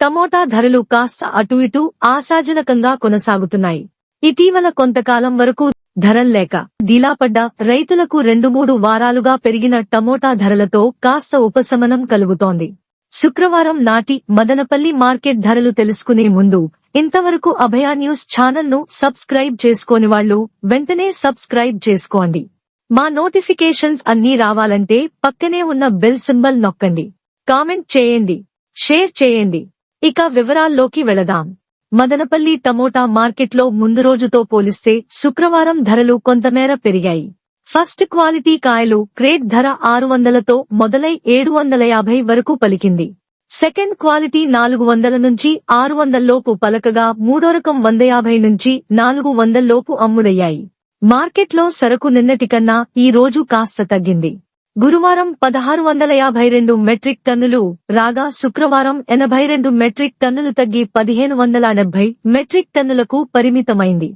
Tomato ధరలు కాస్త అటు ఇటు ఆశాజనకంగా కొనసాగుతున్నాయి. ఇటీవల కొంతకాలం వరకు ధరల్లేక డీలాపడ్డ రైతులకు 2-3 వారాలుగా పెరిగిన టమోటా ధరలతో కాస్త ఉపశమనం కలుగుతోంది. శుక్రవారం నాటి మదనపల్లి మార్కెట్ ధరలు తెలుసుకునే ముందు ఇంతవరకు అభయ న్యూస్ ఛానల్ ను సబ్స్క్రైబ్ చేసుకోని వాళ్ళు వెంటనే సబ్స్క్రైబ్ చేసుకోండి. మా నోటిఫికేషన్స్ అన్నీ రావాలంటే పక్కనే ఉన్న బెల్ సింబల్ నొక్కండి. కామెంట్ చేయండి, షేర్ చేయండి. ఇక వివరాల్లోకి వెళదాం. మదనపల్లి టమోటా మార్కెట్లో ముందు రోజుతో పోలిస్తే శుక్రవారం ధరలు కొంతమేర పెరిగాయి. ఫస్ట్ క్వాలిటీ కాయలు క్రేట్ ధర 600తో మొదలై 750 వరకు పలికింది. సెకండ్ క్వాలిటీ 400 నుంచి 600 లోపు పలకగా మూడో రకం 150 నుంచి 400 లోపు అమ్ముడయ్యాయి. మార్కెట్లో సరకు నిన్నటికన్నా ఈ రోజు కాస్త తగ్గింది. గురువారం 1652 మెట్రిక్ టన్నులు రాగా శుక్రవారం 82 మెట్రిక్ టన్నులు తగ్గి 1570 మెట్రిక్ టన్నులకు పరిమితమైంది.